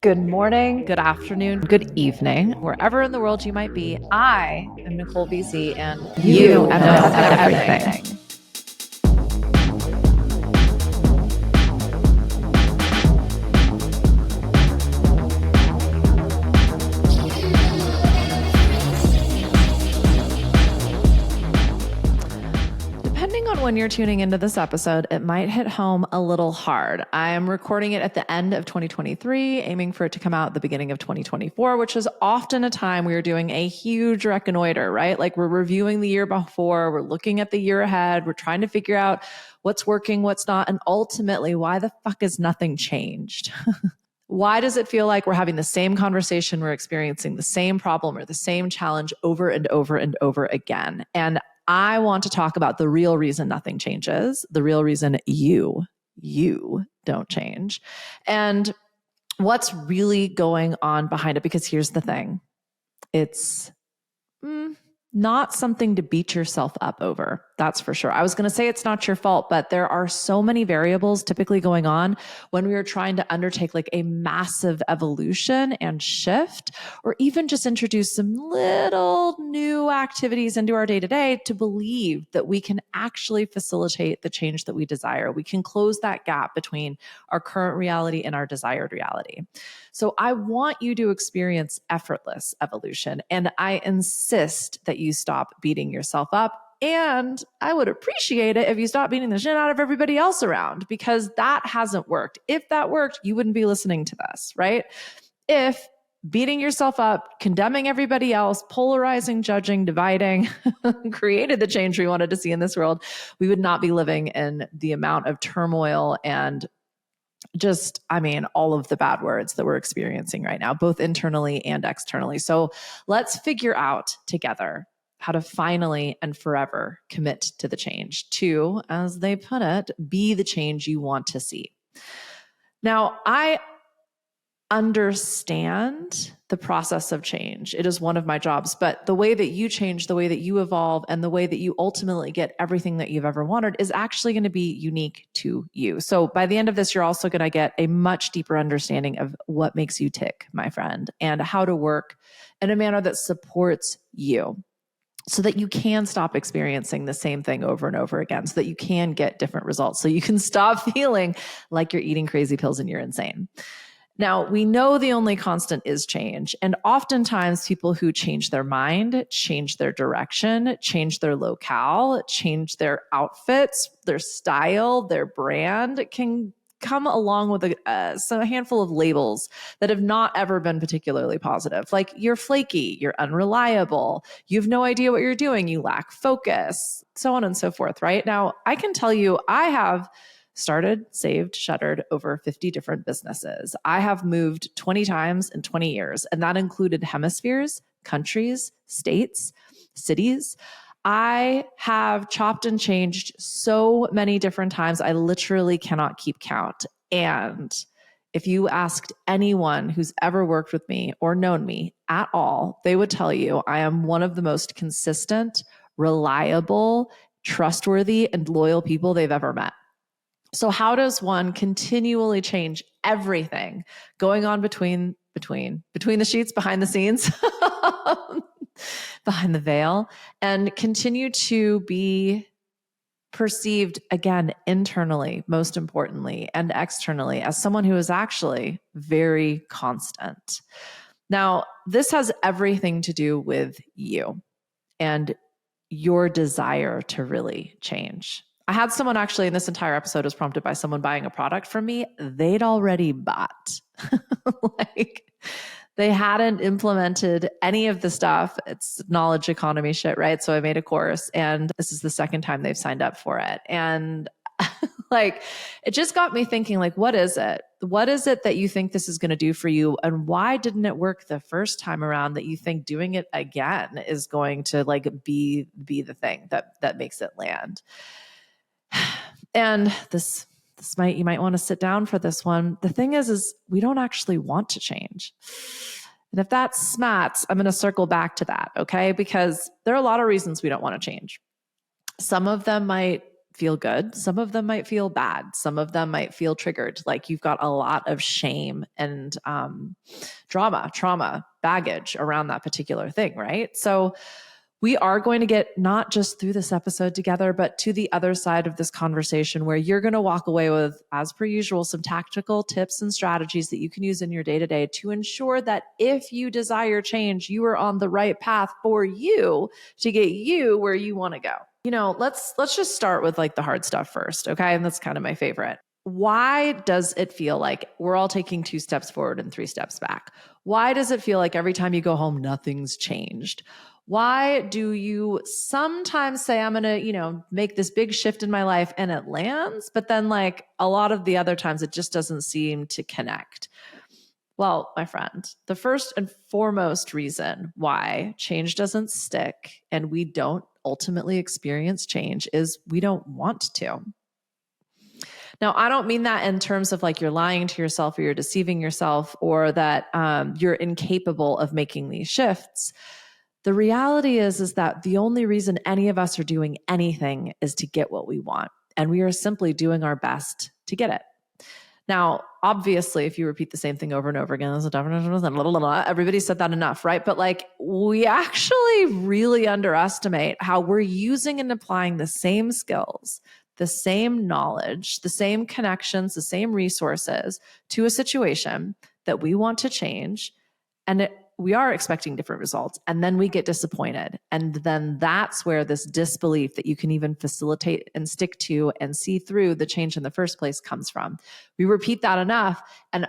Good morning, good afternoon, good evening, wherever in the world you might be. I am Nicole BC, and you know everything. Depending on when you're tuning into this episode, it might hit home a little hard. I am recording it at the end of 2023, aiming for it to come out at the beginning of 2024, which is often a time we are doing a huge reconnoiter, right? Like we're reviewing the year before, we're looking at the year ahead, we're trying to figure out what's working, what's not, and ultimately, why the fuck is nothing changed? Why does it feel like we're having the same conversation, we're experiencing the same problem or the same challenge over and over and over again? And I want to talk about the real reason nothing changes, the real reason you don't change, and what's really going on behind it. Because here's the thing, it's not something to beat yourself up over. That's for sure. I was going to say it's not your fault, but there are so many variables typically going on when we are trying to undertake like a massive evolution and shift, or even just introduce some little new activities into our day-to-day to believe that we can actually facilitate the change that we desire. We can close that gap between our current reality and our desired reality. So I want you to experience effortless evolution, and I insist that you stop beating yourself up. And I would appreciate it if you stop beating the shit out of everybody else around, because that hasn't worked. If that worked, you wouldn't be listening to this, right? If beating yourself up, condemning everybody else, polarizing, judging, dividing, created the change we wanted to see in this world, we would not be living in the amount of turmoil and just, all of the bad words that we're experiencing right now, both internally and externally. So let's figure out together how to finally and forever commit to the change, to, as they put it, be the change you want to see. Now, I understand the process of change. It is one of my jobs, but the way that you change, the way that you evolve, and the way that you ultimately get everything that you've ever wanted is actually going to be unique to you. So by the end of this, you're also going to get a much deeper understanding of what makes you tick, my friend, and how to work in a manner that supports you, so that you can stop experiencing the same thing over and over again, so that you can get different results, so you can stop feeling like you're eating crazy pills and you're insane. Now, we know the only constant is change. And oftentimes people who change their mind, change their direction, change their locale, change their outfits, their style, their brand, can come along with a handful of labels that have not ever been particularly positive. Like, you're flaky, you're unreliable, you have no idea what you're doing, you lack focus, so on and so forth, right? Now, I can tell you, I have started, saved, shuttered over 50 different businesses. I have moved 20 times in 20 years, and that included hemispheres, countries, states, cities. I have chopped and changed so many different times, I literally cannot keep count. And if you asked anyone who's ever worked with me or known me at all, they would tell you I am one of the most consistent, reliable, trustworthy, and loyal people they've ever met. So how does one continually change everything going on between the sheets, behind the scenes, behind the veil, and continue to be perceived, again, internally, most importantly, and externally, as someone who is actually very constant? Now, this has everything to do with you and your desire to really change. I had someone, actually, in this entire episode was prompted by someone buying a product from me they'd already bought. Like, they hadn't implemented any of the stuff. It's knowledge economy shit, right? So I made a course, and this is the second time they've signed up for it. And like, it just got me thinking, like, what is it? What is it that you think this is going to do for you? And why didn't it work the first time around that you think doing it again is going to like be the thing that makes it land? And you might want to sit down for this one. The thing is we don't actually want to change. And if that's smats, I'm going to circle back to that, okay? Because there are a lot of reasons we don't want to change. Some of them might feel good. Some of them might feel bad. Some of them might feel triggered. Like you've got a lot of shame and trauma, baggage around that particular thing, right? So we are going to get not just through this episode together, but to the other side of this conversation where you're going to walk away with, as per usual, some tactical tips and strategies that you can use in your day-to-day to ensure that if you desire change, you are on the right path for you to get you where you want to go. Let's just start with like the hard stuff first, okay? And that's kind of my favorite. Why does it feel like we're all taking 2 steps forward and 3 steps back? Why does it feel like every time you go home, nothing's changed? Why do you sometimes say, I'm going to, make this big shift in my life and it lands, but then like a lot of the other times it just doesn't seem to connect? Well, my friend, the first and foremost reason why change doesn't stick and we don't ultimately experience change is we don't want to. Now, I don't mean that in terms of like you're lying to yourself or you're deceiving yourself or that you're incapable of making these shifts. The reality is that the only reason any of us are doing anything is to get what we want. And we are simply doing our best to get it. Now, obviously, if you repeat the same thing over and over again, everybody said that enough, right? But like we actually really underestimate how we're using and applying the same skills, the same knowledge, the same connections, the same resources to a situation that we want to change. And we are expecting different results. And then we get disappointed. And then that's where this disbelief that you can even facilitate and stick to and see through the change in the first place comes from. We repeat that enough. And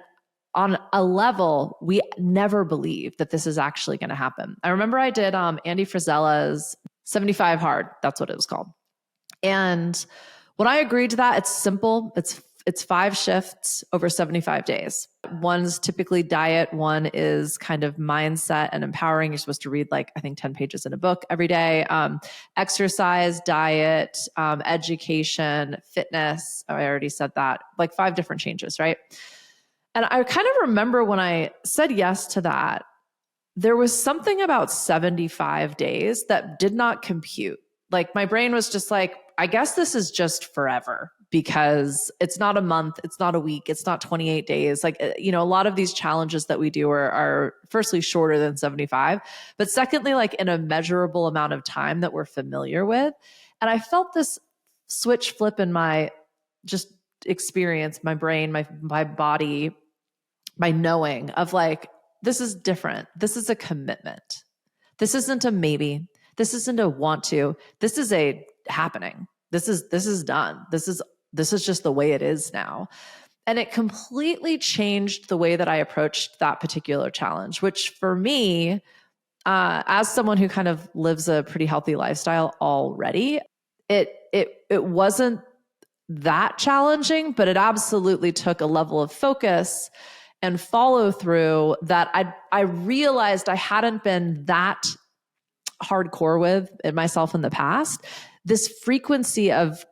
on a level, we never believe that this is actually going to happen. I remember I did Andy Frisella's 75 Hard. That's what it was called. And when I agreed to that, it's simple. It's 5 shifts over 75 days. One's typically diet. One is kind of mindset and empowering. You're supposed to read like, I think 10 pages in a book every day. Exercise, diet, education, fitness. Oh, I already said that. Like 5 different changes, right? And I kind of remember when I said yes to that, there was something about 75 days that did not compute. Like my brain was just like, I guess this is just forever because it's not a month, it's not a week, it's not 28 days. Like, a lot of these challenges that we do are firstly shorter than 75, but secondly, like in a measurable amount of time that we're familiar with. And I felt this switch flip in my just experience, my brain, my body, my knowing of like, this is different. This is a commitment. This isn't a maybe. This isn't a want to. This is a happening. This is done. This is just the way it is now. And it completely changed the way that I approached that particular challenge, which for me, as someone who kind of lives a pretty healthy lifestyle already, it wasn't that challenging, but it absolutely took a level of focus and follow through that I realized I hadn't been that hardcore with it myself in the past. This frequency of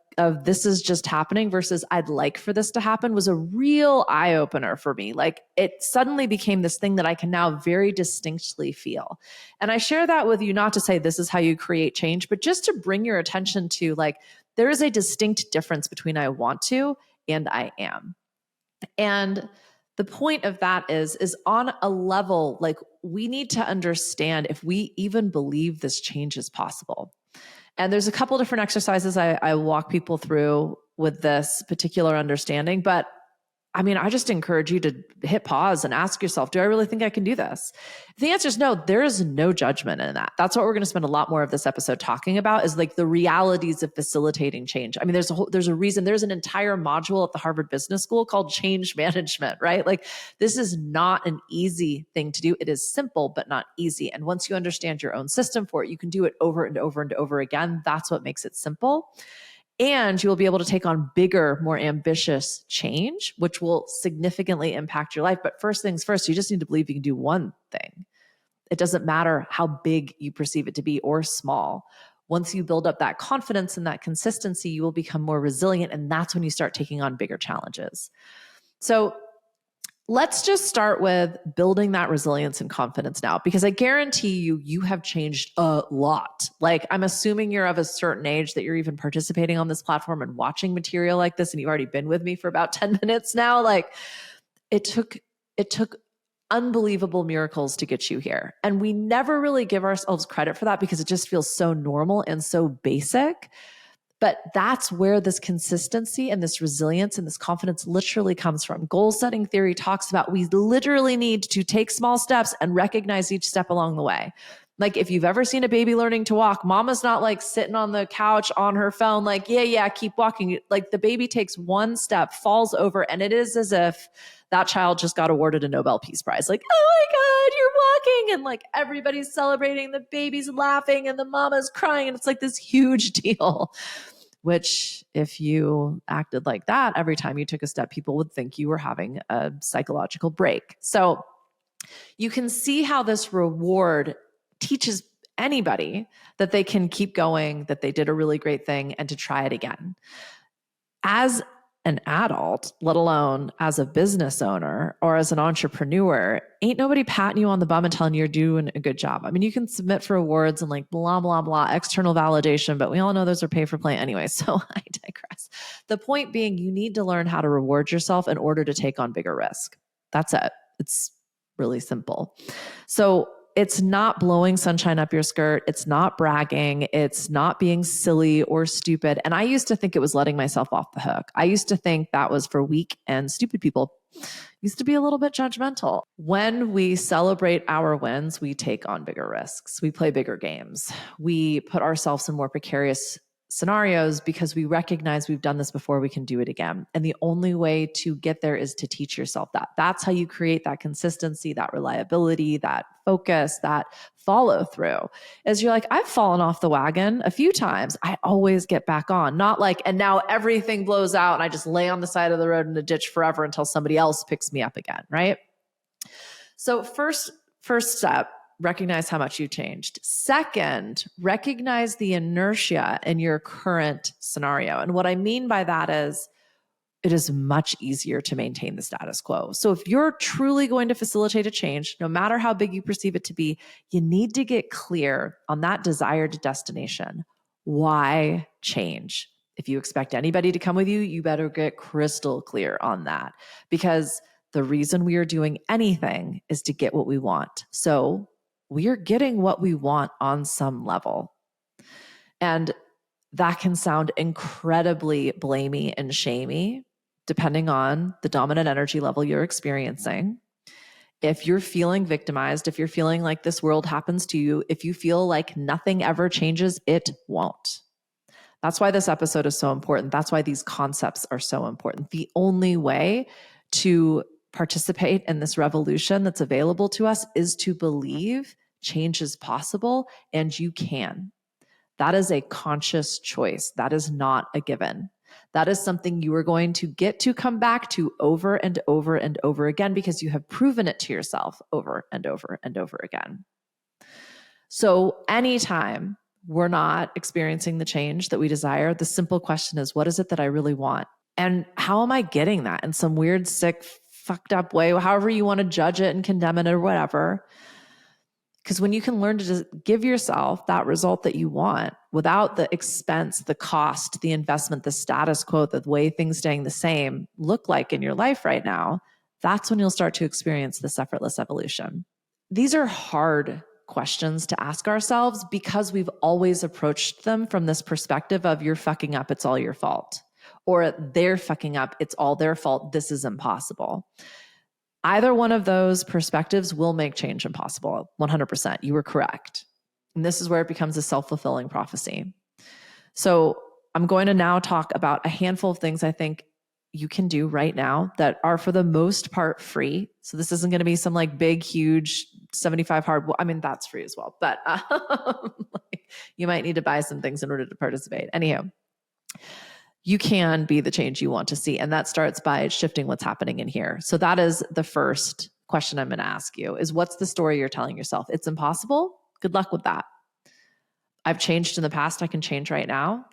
this is just happening versus I'd like for this to happen was a real eye opener for me. Like it suddenly became this thing that I can now very distinctly feel. And I share that with you, not to say this is how you create change, but just to bring your attention to like, there is a distinct difference between I want to and I am. And the point of that is on a level, like we need to understand if we even believe this change is possible. And there's a couple different exercises I walk people through with this particular understanding, but I mean, I just encourage you to hit pause and ask yourself, do I really think I can do this? If the answer is no, there is no judgment in that. That's what we're going to spend a lot more of this episode talking about is like the realities of facilitating change. I mean, there's a reason, there's an entire module at the Harvard Business School called change management, right? Like this is not an easy thing to do. It is simple, but not easy. And once you understand your own system for it, you can do it over and over and over again. That's what makes it simple. And you will be able to take on bigger, more ambitious change, which will significantly impact your life. But first things first, you just need to believe you can do one thing. It doesn't matter how big you perceive it to be or small. Once you build up that confidence and that consistency, you will become more resilient. And that's when you start taking on bigger challenges. So Let's just start with building that resilience and confidence now, because I guarantee you have changed a lot. Like, I'm assuming you're of a certain age that you're even participating on this platform and watching material like this, and you've already been with me for about 10 minutes now. Like, it took unbelievable miracles to get you here. And we never really give ourselves credit for that because it just feels so normal and so basic. But that's where this consistency and this resilience and this confidence literally comes from. Goal setting theory talks about we literally need to take small steps and recognize each step along the way. Like, if you've ever seen a baby learning to walk, mama's not like sitting on the couch on her phone, like, yeah, keep walking. Like, the baby takes one step, falls over, and it is as if that child just got awarded a Nobel Peace Prize. Like, oh my God, you're walking. And like, everybody's celebrating, the baby's laughing and the mama's crying. And it's like this huge deal, which if you acted like that every time you took a step, people would think you were having a psychological break. So you can see how this reward teaches anybody that they can keep going, that they did a really great thing, and to try it again. As an adult, let alone as a business owner or as an entrepreneur, ain't nobody patting you on the bum and telling you you're doing a good job. I mean, you can submit for awards and like blah, blah, blah, external validation, but we all know those are pay for play anyway. So I digress. The point being, you need to learn how to reward yourself in order to take on bigger risk. That's it. It's really simple. So it's not blowing sunshine up your skirt. It's not bragging. It's not being silly or stupid. And I used to think it was letting myself off the hook. I used to think that was for weak and stupid people. Used to be a little bit judgmental. When we celebrate our wins, we take on bigger risks. We play bigger games. We put ourselves in more precarious scenarios because we recognize we've done this before, we can do it again. And the only way to get there is to teach yourself that. That's how you create that consistency, that reliability, that focus, that follow through. Is you're like, I've fallen off the wagon a few times. I always get back on. Not like, and now everything blows out and I just lay on the side of the road in a ditch forever until somebody else picks me up again, right? So first step, recognize how much you changed. Second, recognize the inertia in your current scenario. And what I mean by that is it is much easier to maintain the status quo. So if you're truly going to facilitate a change, no matter how big you perceive it to be, you need to get clear on that desired destination. Why change? If you expect anybody to come with you, you better get crystal clear on that, because the reason we are doing anything is to get what we want. So we are getting what we want on some level. And that can sound incredibly blamey and shamey, depending on the dominant energy level you're experiencing. If you're feeling victimized, if you're feeling like this world happens to you, if you feel like nothing ever changes, it won't. That's why this episode is so important. That's why these concepts are so important. The only way to participate in this revolution that's available to us is to believe change is possible and you can. That is a conscious choice. That is not a given. That is something you are going to get to come back to over and over and over again because you have proven it to yourself over and over and over again. So anytime we're not experiencing the change that we desire, the simple question is, what is it that I really want? And how am I getting that in some weird, sick, fucked up way, however you want to judge it and condemn it or whatever? Because when you can learn to just give yourself that result that you want without the expense, the cost, the investment, the status quo, the way things staying the same look like in your life right now, that's when you'll start to experience this effortless evolution. These are hard questions to ask ourselves because we've always approached them from this perspective of you're fucking up, it's all your fault. Or they're fucking up, it's all their fault, this is impossible. Either one of those perspectives will make change impossible. 100%. You were correct. And this is where it becomes a self-fulfilling prophecy. So I'm going to now talk about a handful of things I think you can do right now that are for the most part free. So this isn't going to be some like big, huge 75 hard. I mean, that's free as well, but like, you might need to buy some things in order to participate. Anyhow, you can be the change you want to see. And that starts by shifting what's happening in here. So that is the first question I'm going to ask you is, what's the story you're telling yourself? It's impossible. Good luck with that. I've changed in the past. I can change right now.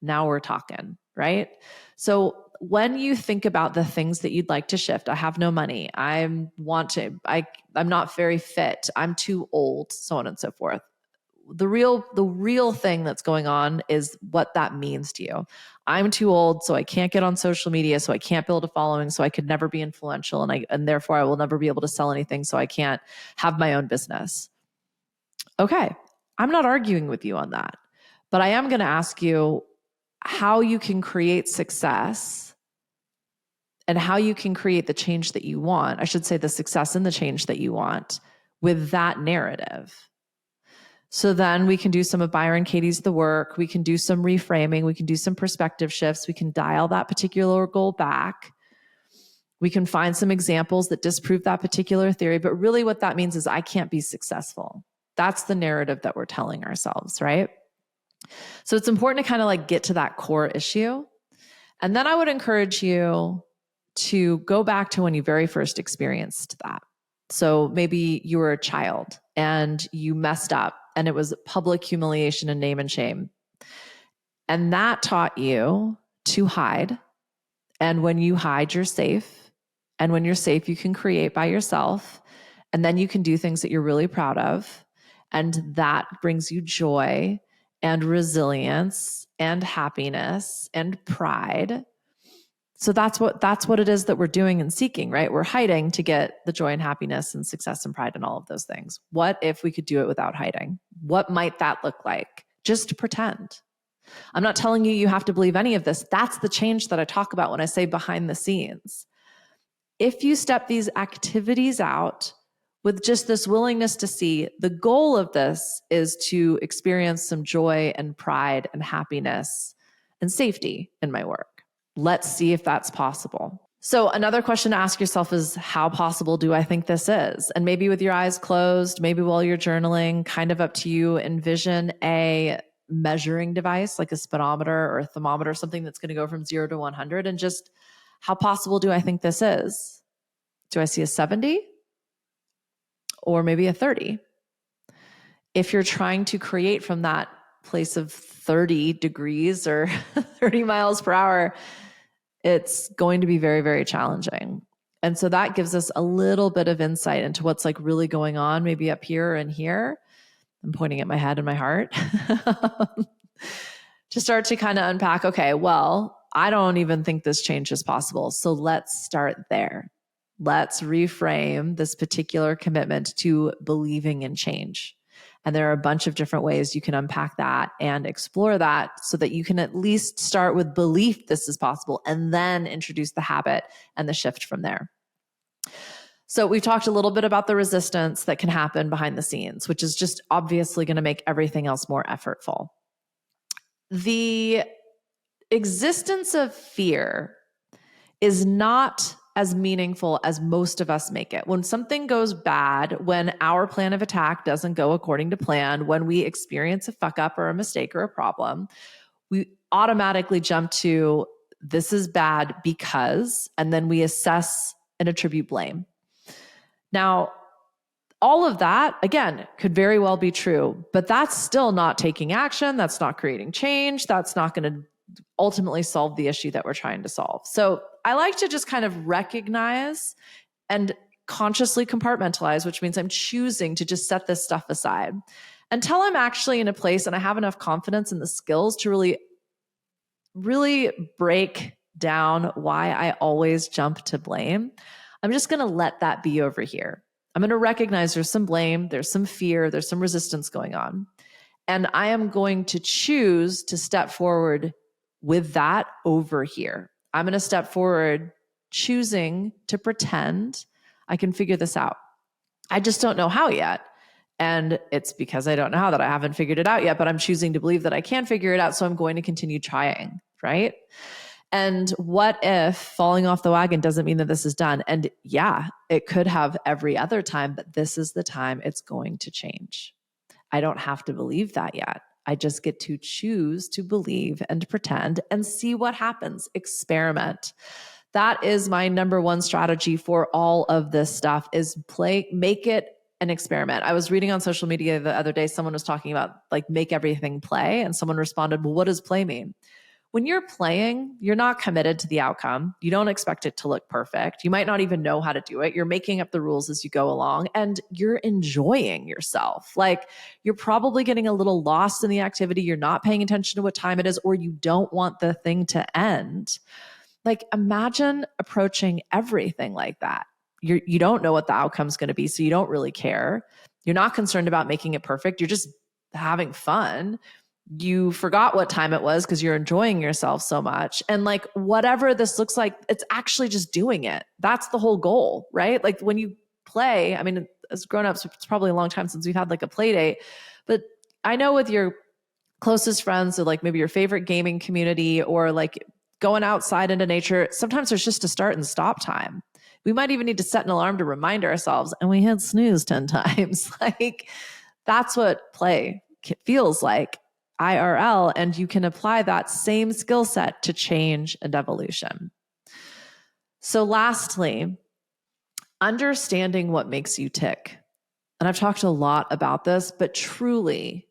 Now we're talking, right? So when you think about the things that you'd like to shift, I have no money. I'm not very fit. I'm too old, so on and so forth. The real thing that's going on is what that means to you. I'm too old, so I can't get on social media, so I can't build a following, so I could never be influential, and therefore I will never be able to sell anything, so I can't have my own business. Okay, I'm not arguing with you on that, but I am going to ask you how you can create success and how you can create the change that you want. I should say the success and the change that you want with that narrative. So then we can do some of Byron Katie's The Work. We can do some reframing. We can do some perspective shifts. We can dial that particular goal back. We can find some examples that disprove that particular theory. But really what that means is I can't be successful. That's the narrative that we're telling ourselves, right? So it's important to kind of like get to that core issue. And then I would encourage you to go back to when you very first experienced that. So maybe you were a child and you messed up and it was public humiliation and name and shame. And that taught you to hide. And when you hide, you're safe. And when you're safe, you can create by yourself. And then you can do things that you're really proud of. And that brings you joy and resilience and happiness and pride. So that's what it is that we're doing and seeking, right? We're hiding to get the joy and happiness and success and pride and all of those things. What if we could do it without hiding? What might that look like? Just pretend. I'm not telling you have to believe any of this. That's the change that I talk about when I say behind the scenes. If you step these activities out with just this willingness to see, the goal of this is to experience some joy and pride and happiness and safety in my work. Let's see if that's possible. So another question to ask yourself is, how possible do I think this is? And maybe with your eyes closed, maybe while you're journaling, kind of up to you, envision a measuring device like a speedometer or a thermometer, something that's going to go from 0 to 100. And just, how possible do I think this is? Do I see a 70? Or maybe a 30? If you're trying to create from that place of 30 degrees or 30 miles per hour, it's going to be very, very challenging. And so that gives us a little bit of insight into what's like really going on, maybe up here and here. I'm pointing at my head and my heart to start to kind of unpack, okay, well, I don't even think this change is possible. So let's start there. Let's reframe this particular commitment to believing in change. And there are a bunch of different ways you can unpack that and explore that so that you can at least start with belief this is possible and then introduce the habit and the shift from there. So we've talked a little bit about the resistance that can happen behind the scenes, which is just obviously going to make everything else more effortful. The existence of fear is not as meaningful as most of us make it. When something goes bad, when our plan of attack doesn't go according to plan, when we experience a fuck up or a mistake or a problem, we automatically jump to this is bad because, and then we assess and attribute blame. Now, all of that, again, could very well be true, but that's still not taking action. That's not creating change. That's not going to ultimately solve the issue that we're trying to solve. So I like to just kind of recognize and consciously compartmentalize, which means I'm choosing to just set this stuff aside until I'm actually in a place and I have enough confidence in the skills to really break down why I always jump to blame. I'm just going to let that be over here. I'm going to recognize there's some blame, there's some fear, there's some resistance going on. And I am going to choose to step forward with that over here. I'm going to step forward choosing to pretend I can figure this out. I just don't know how yet. And it's because I don't know how that I haven't figured it out yet, but I'm choosing to believe that I can figure it out. So I'm going to continue trying, right? And what if falling off the wagon doesn't mean that this is done? And yeah, it could have every other time, but this is the time it's going to change. I don't have to believe that yet. I just get to choose to believe and pretend and see what happens. Experiment. That is my number one strategy for all of this stuff is make it an experiment. I was reading on social media the other day, someone was talking about like make everything play. And someone responded, well, what does play mean? When you're playing, you're not committed to the outcome. You don't expect it to look perfect. You might not even know how to do it. You're making up the rules as you go along and you're enjoying yourself. Like you're probably getting a little lost in the activity. You're not paying attention to what time it is, or you don't want the thing to end. Like imagine approaching everything like that. You don't know what the outcome's going to be, so you don't really care. You're not concerned about making it perfect. You're just having fun. You forgot what time it was because you're enjoying yourself so much. And like whatever this looks like, it's actually just doing it. That's the whole goal, right? Like when you play, I mean, as grown-ups, it's probably a long time since we've had like a play date, but I know with your closest friends or like maybe your favorite gaming community or like going outside into nature, sometimes there's just a start and stop time. We might even need to set an alarm to remind ourselves, and we hit snooze 10 times. Like that's what play feels like IRL. And you can apply that same skill set to change and evolution. So lastly, understanding what makes you tick. And I've talked a lot about this, but truly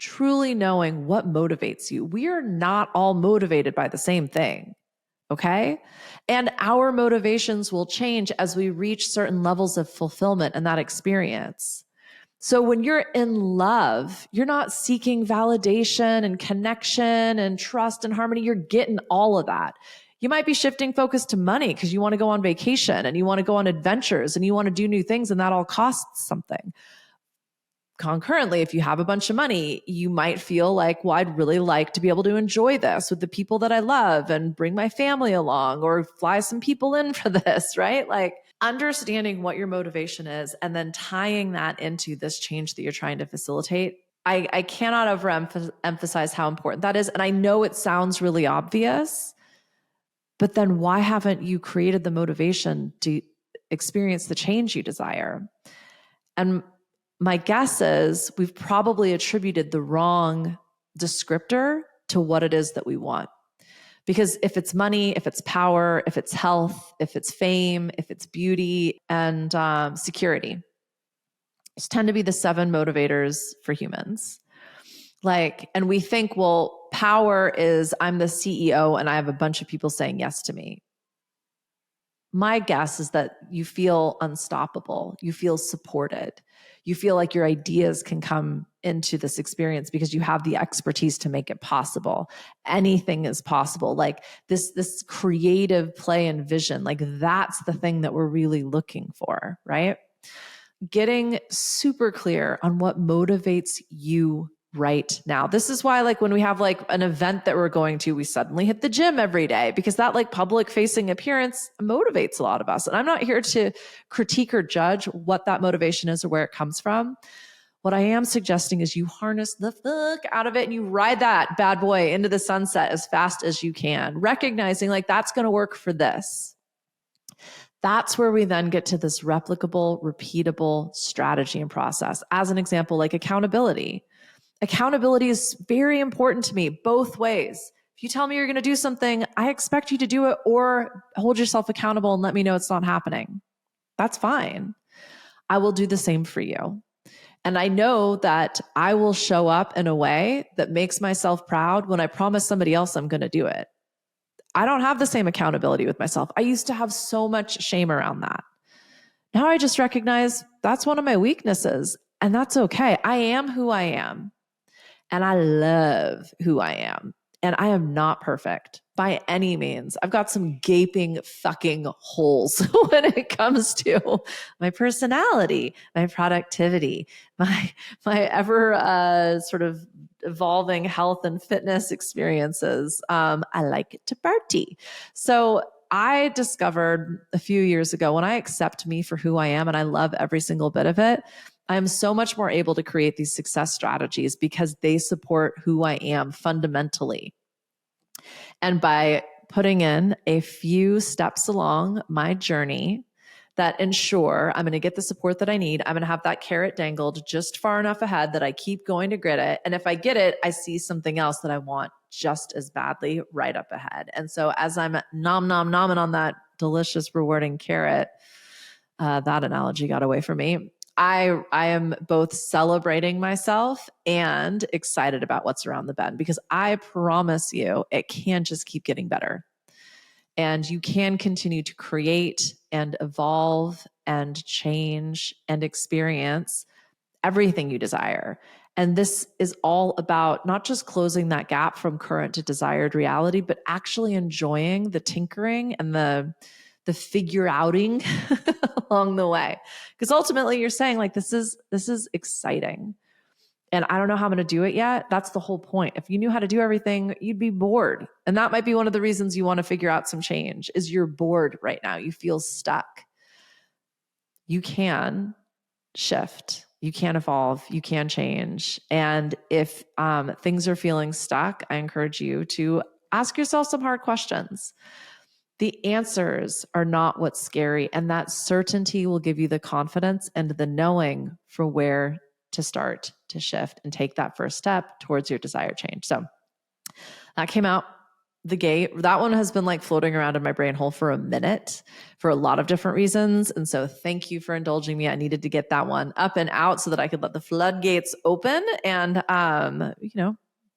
knowing what motivates you. We are not all motivated by the same thing. Okay. And our motivations will change as we reach certain levels of fulfillment in that experience. So when you're in love, you're not seeking validation and connection and trust and harmony. You're getting all of that. You might be shifting focus to money because you want to go on vacation and you want to go on adventures and you want to do new things, and that all costs something. Concurrently, if you have a bunch of money, you might feel like, well, I'd really like to be able to enjoy this with the people that I love and bring my family along or fly some people in for this, right? Like understanding what your motivation is and then tying that into this change that you're trying to facilitate. I cannot overemphasize how important that is. And I know it sounds really obvious, but then why haven't you created the motivation to experience the change you desire? And my guess is we've probably attributed the wrong descriptor to what it is that we want. Because if it's money, if it's power, if it's health, if it's fame, if it's beauty and security, those tend to be the 7 motivators for humans. Like, and we think, well, power is I'm the CEO and I have a bunch of people saying yes to me. My guess is that you feel unstoppable. You feel supported. You feel like your ideas can come into this experience because you have the expertise to make it possible. Anything is possible. Like this creative play and vision, like that's the thing that we're really looking for, right? Getting super clear on what motivates you right now. This is why like when we have like an event that we're going to, we suddenly hit the gym every day because that like public facing appearance motivates a lot of us. And I'm not here to critique or judge what that motivation is or where it comes from. What I am suggesting is you harness the fuck out of it and you ride that bad boy into the sunset as fast as you can, recognizing like that's going to work for this. That's where we then get to this replicable, repeatable strategy and process. As an example, like accountability. Accountability is very important to me both ways. If you tell me you're going to do something, I expect you to do it or hold yourself accountable and let me know it's not happening. That's fine. I will do the same for you. And I know that I will show up in a way that makes myself proud when I promise somebody else I'm going to do it. I don't have the same accountability with myself. I used to have so much shame around that. Now I just recognize that's one of my weaknesses, and that's okay. I am who I am. And I love who I am. And I am not perfect by any means. I've got some gaping fucking holes when it comes to my personality, my productivity, my ever sort of evolving health and fitness experiences. I like to party. So I discovered a few years ago when I accept me for who I am and I love every single bit of it, I am so much more able to create these success strategies because they support who I am fundamentally. And by putting in a few steps along my journey that ensure I'm going to get the support that I need, I'm going to have that carrot dangled just far enough ahead that I keep going to get it. And if I get it, I see something else that I want just as badly right up ahead. And so as I'm nomming on that delicious, rewarding carrot, that analogy got away from me. I am both celebrating myself and excited about what's around the bend, because I promise you it can just keep getting better. And you can continue to create and evolve and change and experience everything you desire. And this is all about not just closing that gap from current to desired reality, but actually enjoying the tinkering and the figure outing along the way. Because ultimately you're saying like, this is exciting. And I don't know how I'm going to do it yet. That's the whole point. If you knew how to do everything, you'd be bored. And that might be one of the reasons you want to figure out some change is you're bored right now. You feel stuck. You can shift. You can evolve. You can change. And if things are feeling stuck, I encourage you to ask yourself some hard questions. The answers are not what's scary, and that certainty will give you the confidence and the knowing for where to start to shift and take that first step towards your desired change. So that came out the gate. That one has been like floating around in my brain hole for a minute for a lot of different reasons. And so thank you for indulging me. I needed to get that one up and out so that I could let the floodgates open and,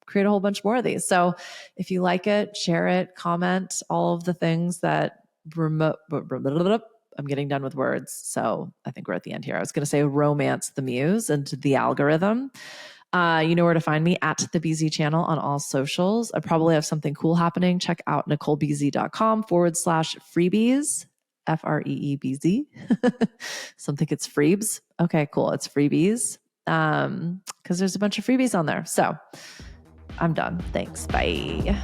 create a whole bunch more of these. So if you like it, share it, comment, all of the things that I'm getting done with words. So I think we're at the end here. I was going to say romance the muse and the algorithm. You know where to find me at the BZ channel on all socials. I probably have something cool happening. Check out NicoleBZ.com/freebies, FREEBZ. Some think it's freebs. Okay, cool. It's freebies. Because there's a bunch of freebies on there. So I'm done. Thanks. Bye.